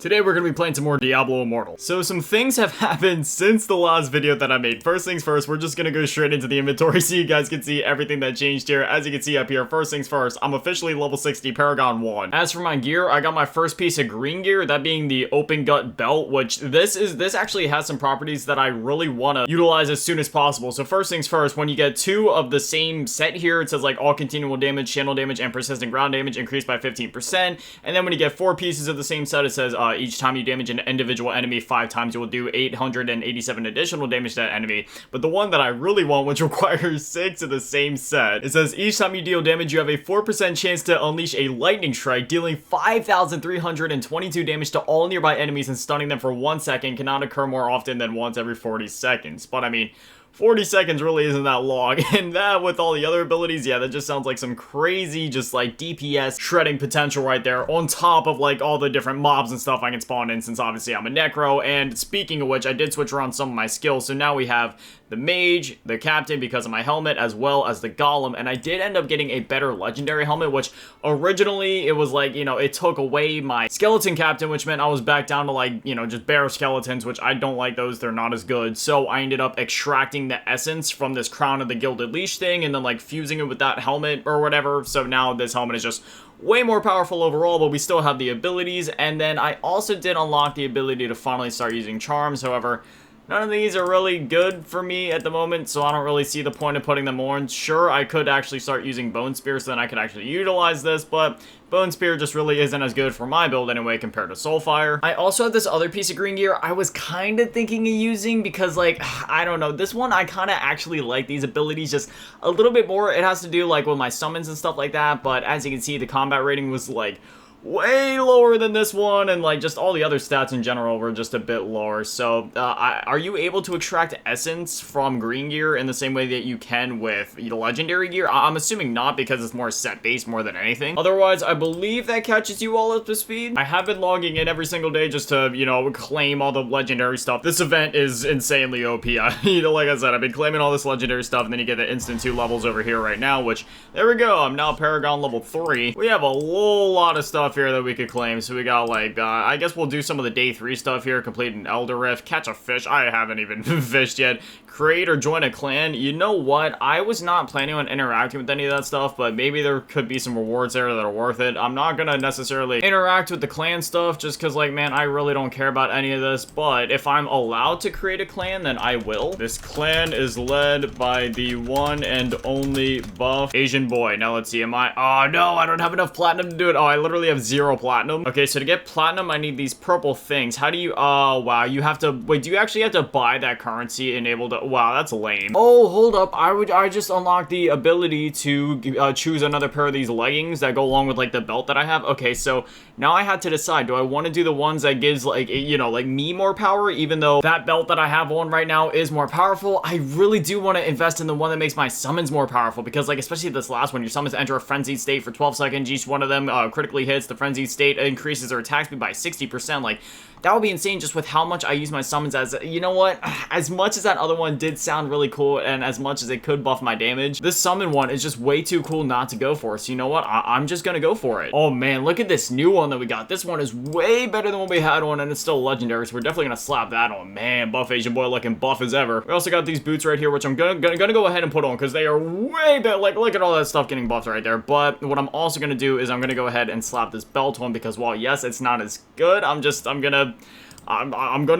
Today we're going to be playing some more Diablo Immortal. So some things have happened since the last video that I made. First things first, we're just going to go straight into the inventory so you guys can see everything that changed here. As you can see up here, first things first, I'm officially level 60 Paragon 1. As for my gear, I got my first piece of green gear, that being the open gut belt, which this actually has some properties that I really want to utilize as soon as possible. So first things first, when you get two of the same set here, it says like all continual damage, channel damage, and persistent ground damage increased by 15%. And then when you get four pieces of the same set, it says each time you damage an individual enemy 5 times, you will do 887 additional damage to that enemy. But the one that I really want, which requires 6 of the same set, it says each time you deal damage, you have a 4% chance to unleash a lightning strike, dealing 5,322 damage to all nearby enemies and stunning them for 1 second. Cannot occur more often than once every 40 seconds. But I mean, 40 seconds really isn't that long, and that with all the other abilities, yeah, that just sounds like some crazy, just like DPS shredding potential right there, on top of like all the different mobs and stuff I can spawn in, since obviously I'm a necro. And speaking of which, I did switch around some of my skills, so now we have the mage, the captain because of my helmet, as well as the golem. And I did end up getting a better legendary helmet, which originally it was like, you know, it took away my skeleton captain, which meant I was back down to like, you know, just bare skeletons, which I don't like those, they're not as good. So I ended up extracting the essence from this crown of the gilded leash thing and then like fusing it with that helmet or whatever. So now this helmet is just way more powerful overall, but we still have the abilities. And then I also did unlock the ability to finally start using charms. However, none of these are really good for me at the moment, so I don't really see the point of putting them on. Sure, I could actually start using Bone Spear, so then I could actually utilize this, but Bone Spear just really isn't as good for my build anyway compared to Soulfire. I also have this other piece of green gear I was kind of thinking of using because, like, I don't know, this one I kind of actually like these abilities just a little bit more. It has to do, like, with my summons and stuff like that, but as you can see, the combat rating was, like, way lower than this one, and like just all the other stats in general were just a bit lower. So are you able to extract essence from green gear in the same way that you can with the legendary gear? I'm assuming not, because it's more set based more than anything. Otherwise, I believe that catches you all up to speed. I have been logging in every single day just to, you know, claim all the legendary stuff. This event is insanely OP. You know, like I said, I've been claiming all this legendary stuff, and then you get the instant 2 levels over here right now, which there we go. I'm now Paragon level 3. We have a whole lot of stuff here that we could claim. So we got like I guess we'll do some of the day 3 stuff here. Complete an Elder Rift, catch a fish. I haven't even fished yet. Create or join a clan. You know what, I was not planning on interacting with any of that stuff, but maybe there could be some rewards there that are worth it. I'm not gonna necessarily interact with the clan stuff just because, like, man, I really don't care about any of this. But if I'm allowed to create a clan, then I will. This clan is led by the one and only buff Asian boy. Now let's see, am I, oh no, I don't have enough platinum to do it. Oh, I literally have 0 platinum. Okay, so to get platinum, I need these purple things. How do you, oh wow, you have to, wait, do you actually have to buy that currency enabled to, wow, that's lame. Oh, hold up, I just unlocked the ability to choose another pair of these leggings that go along with like the belt that I have. Okay, so now I had to decide, do I want to do the ones that gives like, you know, like me more power, even though that belt that I have on right now is more powerful? I really do want to invest in the one that makes my summons more powerful, because like, especially this last one, your summons enter a frenzied state for 12 seconds. Each one of them critically hits. The frenzied state increases their attack speed by 60%. Like, that would be insane just with how much I use my summons as, you know what, as much as that other one did sound really cool and as much as it could buff my damage, this summon one is just way too cool not to go for. So you know what, I'm just gonna go for it. Oh man, look at this new one that we got. This one is way better than what we had on, and it's still legendary, so we're definitely gonna slap that on. Man, buff Asian boy looking buff as ever. We also got these boots right here, which I'm gonna go ahead and put on because they are way better. Like, look at all that stuff getting buffed right there. But what I'm also gonna do is I'm gonna go ahead and slap this belt on, because while yes, it's not as good, I'm gonna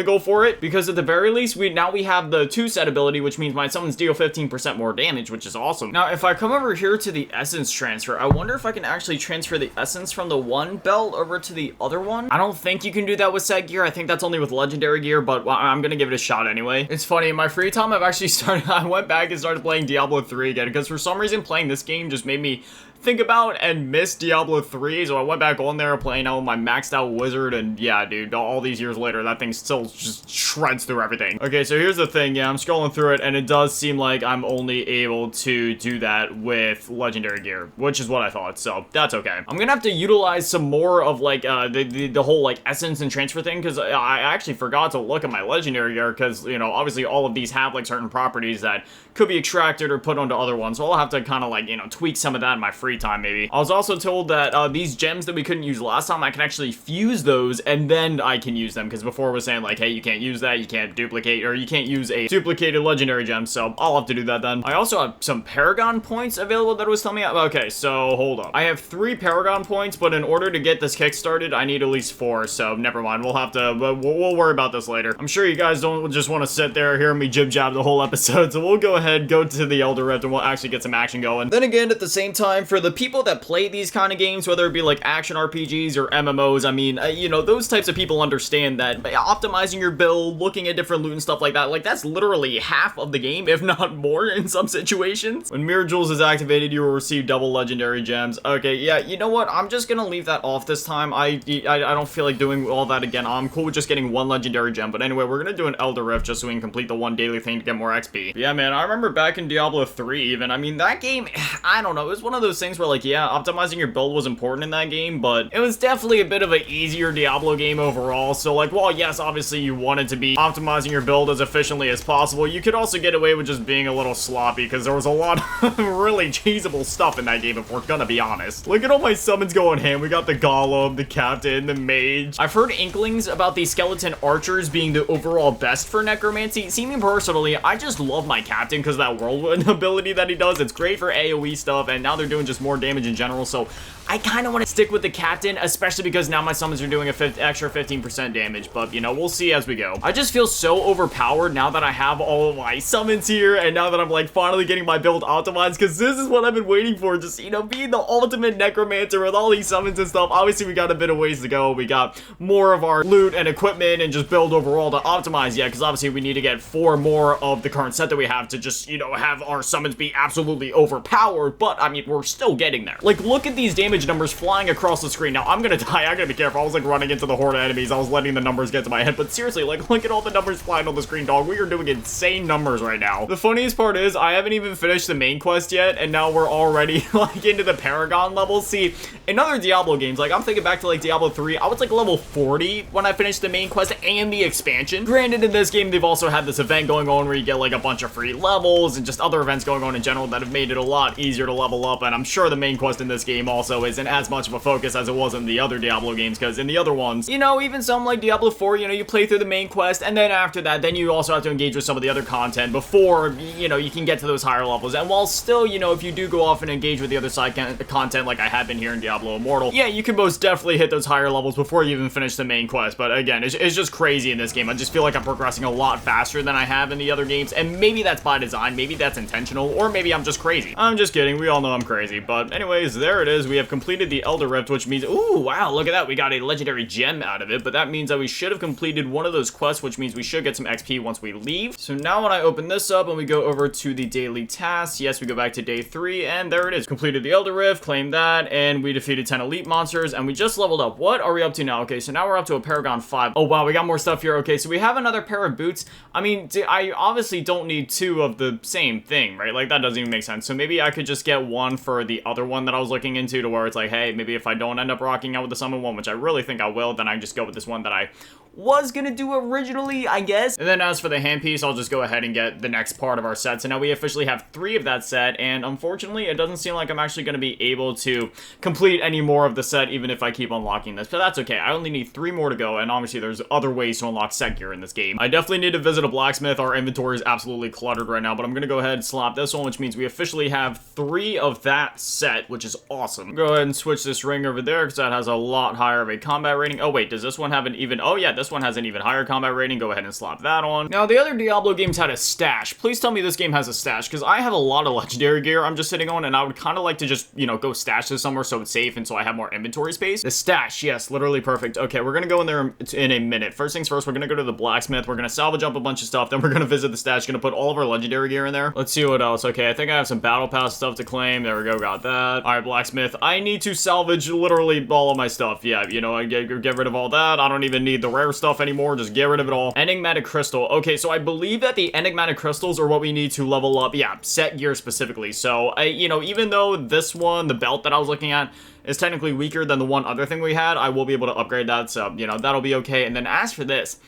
go for it, because at the very least we have the 2 set ability, which means my summons deal 15% more damage, which is awesome. Now if I come over here to the essence transfer, I wonder if I can actually transfer the essence from the one belt over to the other one. I don't think you can do that with set gear. I think that's only with legendary gear, but I'm gonna give it a shot anyway. It's funny, in my free time I've actually I went back and started playing Diablo 3 again, because for some reason playing this game just made me think about and miss Diablo 3, so I went back on there playing out with my maxed out wizard, and yeah, dude, all these years later, that thing still just shreds through everything. Okay, so here's the thing, yeah, I'm scrolling through it, and it does seem like I'm only able to do that with legendary gear, which is what I thought, so that's okay. I'm gonna have to utilize some more of, like, the whole, like, essence and transfer thing, because I actually forgot to look at my legendary gear, because, you know, obviously all of these have, like, certain properties that could be extracted or put onto other ones, so I'll have to kind of, like, you know, tweak some of that in my free free time, maybe. I was also told that these gems that we couldn't use last time, I can actually fuse those, and then I can use them, because before it was saying, like, hey, you can't use that, you can't duplicate, or you can't use a duplicated legendary gem, so I'll have to do that then. I also have some Paragon points available that it was telling me. Okay, so hold up. I have 3 Paragon points, but in order to get this kick started, I need at least 4, so never mind. We'll have to, we'll worry about this later. I'm sure you guys don't just want to sit there hear me jib-jab the whole episode, so we'll go ahead, go to the Elder Rift, and we'll actually get some action going. Then again, at the same time, for the people that play these kind of games, whether it be like action RPGs or MMOs, I mean, you know, those types of people understand that optimizing your build, looking at different loot and stuff like that, like, that's literally half of the game, if not more in some situations. When Mirror Jewels is activated, you will receive double legendary gems. Okay, yeah, you know what? I'm just gonna leave that off this time. I don't feel like doing all that again. I'm cool with just getting 1 legendary gem, but anyway, we're gonna do an Elder Rift just so we can complete the 1 daily thing to get more XP. But yeah, man, I remember back in Diablo 3 even, I mean, that game, I don't know, it was one of those things where, like, yeah, optimizing your build was important in that game, but it was definitely a bit of an easier Diablo game overall. So, like, while yes, obviously you wanted to be optimizing your build as efficiently as possible, you could also get away with just being a little sloppy, because there was a lot of really cheesable stuff in that game, if we're gonna be honest. Look at all my summons going ham. We got the Golem, the Captain, the Mage. I've heard inklings about the Skeleton Archers being the overall best for Necromancy. See, me personally, I just love my Captain because of that whirlwind ability that he does. It's great for AoE stuff, and now they're doing just more damage in general, so I kind of want to stick with the Captain, especially because now my summons are doing a extra 15% damage, but, you know, we'll see as we go. I just feel so overpowered now that I have all of my summons here, and now that I'm, like, finally getting my build optimized, because this is what I've been waiting for, just, you know, being the ultimate Necromancer with all these summons and stuff. Obviously, we got a bit of ways to go. We got more of our loot and equipment and just build overall to optimize yet, because obviously we need to get 4 more of the current set that we have to just, you know, have our summons be absolutely overpowered, but, I mean, we're still getting there. Like, look at these damage numbers flying across the screen. Now, I'm gonna die. I gotta be careful. I was, like, running into the horde of enemies. I was letting the numbers get to my head, but seriously, like, look at all the numbers flying on the screen, dog. We are doing insane numbers right now. The funniest part is, I haven't even finished the main quest yet, and now we're already, like, into the Paragon level. See, in other Diablo games, like, I'm thinking back to, like, Diablo 3, I was, like, level 40 when I finished the main quest and the expansion. Granted, in this game, they've also had this event going on where you get, like, a bunch of free levels and just other events going on in general that have made it a lot easier to level up, and I'm sure the main quest in this game also isn't as much of a focus as it was in the other Diablo games, because in the other ones, you know, even some like Diablo 4, you know, you play through the main quest, and then after that, then you also have to engage with some of the other content before, you know, you can get to those higher levels. And while still, you know, if you do go off and engage with the other side content like I have been here in Diablo Immortal, yeah, you can most definitely hit those higher levels before you even finish the main quest. But again, it's just crazy in this game. I just feel like I'm progressing a lot faster than I have in the other games, and maybe that's by design, maybe that's intentional, or maybe I'm just crazy. I'm just kidding, we all know I'm crazy. But anyways, there it is. We have completed the Elder Rift, which means, ooh, wow, look at that. We got a legendary gem out of it, but that means that we should have completed one of those quests, which means we should get some XP once we leave. So now when I open this up and we go over to the daily tasks, yes, we go back to day 3, and there it is. Completed the Elder Rift, claimed that, and we defeated 10 elite monsters, and we just leveled up. What are we up to now? Okay, so now we're up to a Paragon 5. Oh, wow, we got more stuff here. Okay, so we have another pair of boots. I mean, I obviously don't need 2 of the same thing, right? Like, that doesn't even make sense. So maybe I could just get 1 for the other one that I was looking into, to where it's like, hey, maybe if I don't end up rocking out with the summon one, which I really think I will, then I just go with this one that I was gonna do originally, I guess. And then as for the handpiece, I'll just go ahead and get the next part of our set. So now we officially have 3 of that set, and unfortunately, it doesn't seem like I'm actually gonna be able to complete any more of the set, even if I keep unlocking this. But that's okay. I only need 3 more to go, and obviously there's other ways to unlock set gear in this game. I definitely need to visit a blacksmith. Our inventory is absolutely cluttered right now, but I'm gonna go ahead and slap this one, which means we officially have 3 of that set, which is awesome. Go ahead and switch this ring over there, because that has a lot higher of a combat rating. Oh wait, does this one have an even, oh yeah, this one has an even higher combat rating. Go ahead and slap that on. Now, the other Diablo games had a stash. Please tell me this game has a stash, because I have a lot of legendary gear I'm just sitting on, and I would kind of like to just, you know, go stash this somewhere so it's safe and so I have more inventory space. The stash, yes, literally perfect. Okay, we're gonna go in there in a minute. First things first, we're gonna go to the blacksmith. We're gonna salvage up a bunch of stuff. Then we're gonna visit the stash. Gonna put all of our legendary gear in there. Let's see what else. Okay, I think I have some battle pass stuff to claim. There we go, got that. All right, blacksmith. I need to salvage literally all of my stuff. Yeah, you know, I get rid of all that. I don't even need the rare stuff anymore. Just get rid of it all. Enigmatic crystal. Okay, so I believe that the enigmatic crystals are what we need to level up. Yeah, set gear specifically. So, you know, even though this one, the belt that I was looking at, is technically weaker than the one other thing we had, I will be able to upgrade that. So, you know, that'll be okay. And then as for this,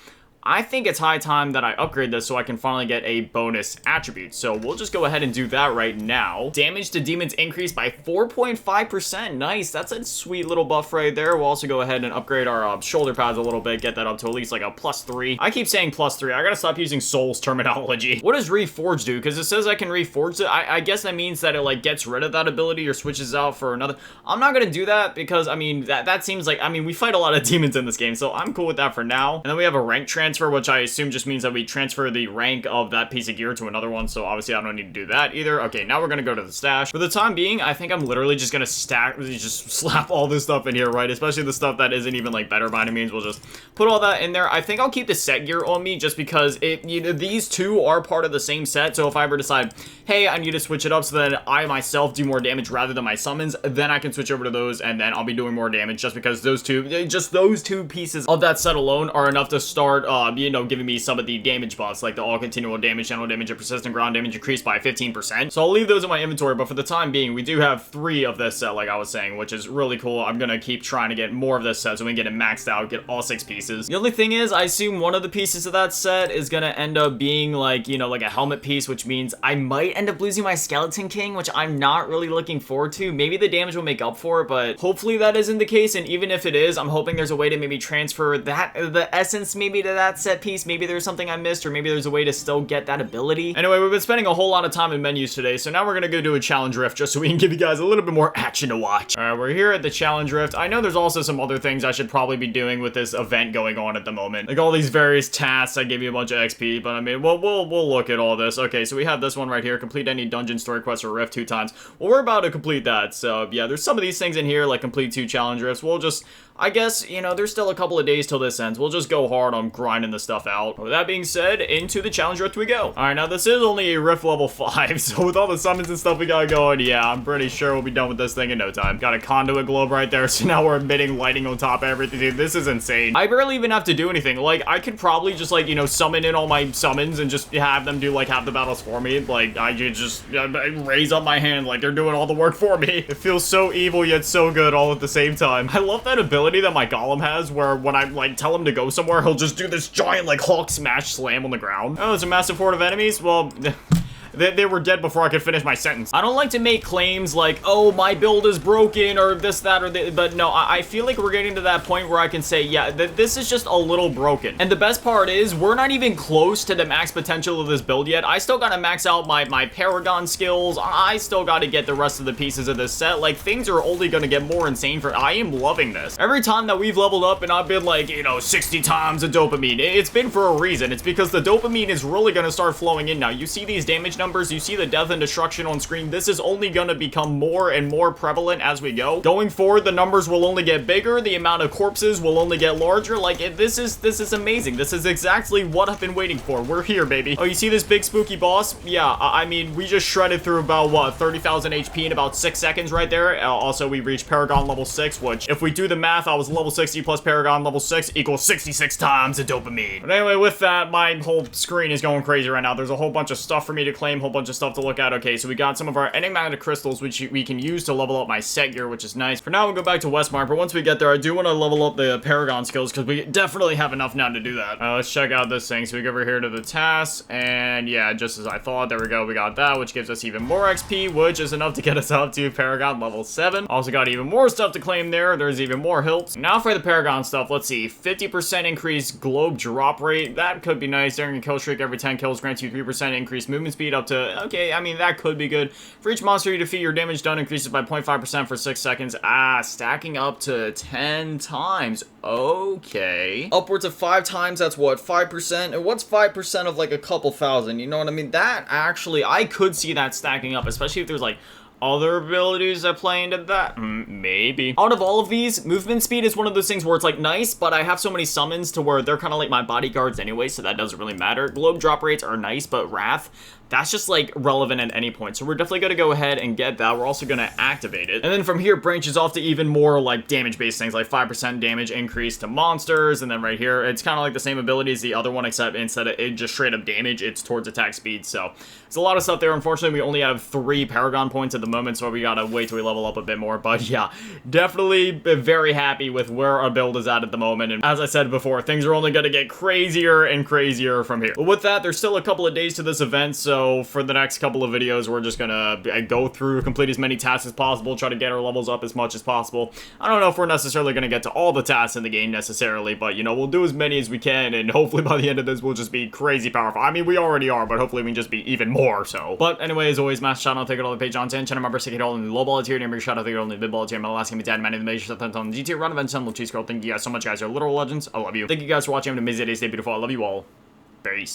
I think it's high time that I upgrade this so I can finally get a bonus attribute. So we'll just go ahead and do that right now. Damage to demons increased by 4.5%. Nice. That's a sweet little buff right there. We'll also go ahead and upgrade our shoulder pads a little bit, get that up to at least like a +3. I keep saying +3. I gotta stop using Souls terminology. What does Reforge do? Because it says I can Reforge it. I guess that means that it like gets rid of that ability or switches out for another. I'm not gonna do that because I mean that seems like, I mean, we fight a lot of demons in this game, so I'm cool with that for now. And then we have a rank transfer, which I assume just means that we transfer the rank of that piece of gear to another one, so obviously I don't need to do that either. Okay, now we're gonna go to the stash. For the time being, I think I'm literally just gonna just slap all this stuff in here, right? Especially the stuff that isn't even like better by any means. We'll just put all that in there. I think I'll keep the set gear on me just because these two are part of the same set, so if I ever decide, hey, I need to switch it up so that I myself do more damage rather than my summons, then I can switch over to those and then I'll be doing more damage just because those two pieces of that set alone are enough to start, giving me some of the damage buffs, like the all continual damage, general damage, and persistent ground damage increased by 15%. So I'll leave those in my inventory, but for the time being, we do have 3 of this set, like I was saying, which is really cool. I'm gonna keep trying to get more of this set so we can get it maxed out, get all 6 pieces. The only thing is, I assume one of the pieces of that set is gonna end up being like, like a helmet piece, which means I might end up losing my Skeleton King, which I'm not really looking forward to. Maybe the damage will make up for it, but hopefully that isn't the case, and even if it is, I'm hoping there's a way to maybe transfer the essence maybe to that set piece. Maybe there's something I missed, or maybe there's a way to still get that ability. Anyway, we've been spending a whole lot of time in menus today, so now we're gonna go do a challenge rift just so we can give you guys a little bit more action to watch. All right, we're here at the challenge rift. I know there's also some other things I should probably be doing with this event going on at the moment, like all these various tasks. I gave you a bunch of XP, but I mean, we'll look at all this. Okay, so we have this one right here: complete any dungeon story quest or rift 2 times. Well, we're about to complete that, so yeah, there's some of these things in here like complete 2 challenge rifts. We'll just, I guess, there's still a couple of days till this ends. We'll just go hard on grinding the stuff out. With that being said, into the challenge rift we go. All right, now this is only a rift level 5, so with all the summons and stuff we got going, yeah, I'm pretty sure we'll be done with this thing in no time. Got a conduit globe right there, so now we're emitting lighting on top of everything. Dude, this is insane. I barely even have to do anything. Like, I could probably just, like, summon in all my summons and just have them do, like, half the battles for me. Like, I could just raise up my hand like they're doing all the work for me. It feels so evil yet so good all at the same time. I love that ability that my golem has, where when I like tell him to go somewhere, he'll just do this giant like Hulk smash slam on the ground. Oh, there's a massive horde of enemies. Well, they were dead before I could finish my sentence. I don't like to make claims like, oh, my build is broken or this, that, or but no, I feel like we're getting to that point where I can say, yeah, this is just a little broken. And the best part is we're not even close to the max potential of this build yet. I still gotta max out my Paragon skills. I still gotta get the rest of the pieces of this set. Like, things are only gonna get more insane I am loving this. Every time that we've leveled up and I've been like, 60 times a dopamine, it's been for a reason. It's because the dopamine is really gonna start flowing in now. You see these damage numbers, you see the death and destruction on screen. This is only gonna become more and more prevalent as we go. Going forward, the numbers will only get bigger, the amount of corpses will only get larger. Like, this is amazing. This is exactly what I've been waiting for. We're here, baby. Oh, you see this big spooky boss? Yeah, I mean, we just shredded through about, what, 30,000 HP in about 6 seconds right there. Also, we reached Paragon level 6, which, if we do the math, I was level 60 plus Paragon level 6 equals 66 times the dopamine. But anyway, with that, my whole screen is going crazy right now. There's a whole bunch of stuff for me to claim, whole bunch of stuff to look at. Okay, so we got some of our enigmatic crystals, which we can use to level up my set gear, which is nice. For now, we'll go back to Westmark, but once we get there, I do want to level up the Paragon skills, because we definitely have enough now to do that. Let's check out this thing. So we go over here to the tasks, and yeah, just as I thought, there we go. We got that, which gives us even more XP, which is enough to get us up to Paragon level 7. Also got even more stuff to claim there. There's even more hilts. Now for the Paragon stuff, let's see. 50% increased globe drop rate. That could be nice. During a kill streak, every 10 kills grants you 3% increased movement speed up to, okay, I mean, that could be good. For each monster you defeat, your damage done increases by 0.5% for 6 seconds. Stacking up to 10 times. Okay. Upwards of 5 times, that's what, 5%? And what's 5% of like a couple thousand? You know what I mean? That actually, I could see that stacking up, especially if there's like other abilities that play into that? Maybe. Out of all of these, movement speed is one of those things where it's like nice, but I have so many summons to where they're kind of like my bodyguards anyway, so that doesn't really matter. Globe drop rates are nice, but Wrath, that's just like relevant at any point. So we're definitely gonna go ahead and get that. We're also gonna activate it. And then from here, branches off to even more like damage-based things, like 5% damage increase to monsters. And then right here, it's kind of like the same ability as the other one, except instead of it just straight up damage, it's towards attack speed. So it's a lot of stuff there. Unfortunately, we only have 3 Paragon points at the moment, so we gotta wait till we level up a bit more. But yeah, definitely very happy with where our build is at the moment. And as I said before, things are only gonna get crazier and crazier from here. But with that, there's still a couple of days to this event, so for the next couple of videos, we're just gonna go through, complete as many tasks as possible, try to get our levels up as much as possible. I don't know if we're necessarily gonna get to all the tasks in the game necessarily, but you know, we'll do as many as we can, and hopefully by the end of this, we'll just be crazy powerful. I mean, we already are, but hopefully we can just be even more so. But anyway, as always, master channel, take it all the page on 10, channel member, stick it all in the low ball tier, name your shout out, take it all in the mid ball tier, my last game is dad, man, in the major stuff on the G tier, run events, and little cheese girl. Thank you guys so much, guys. You're literal legends. I love you. Thank you guys for watching. Have an amazing day. Stay beautiful. I love you all. Peace.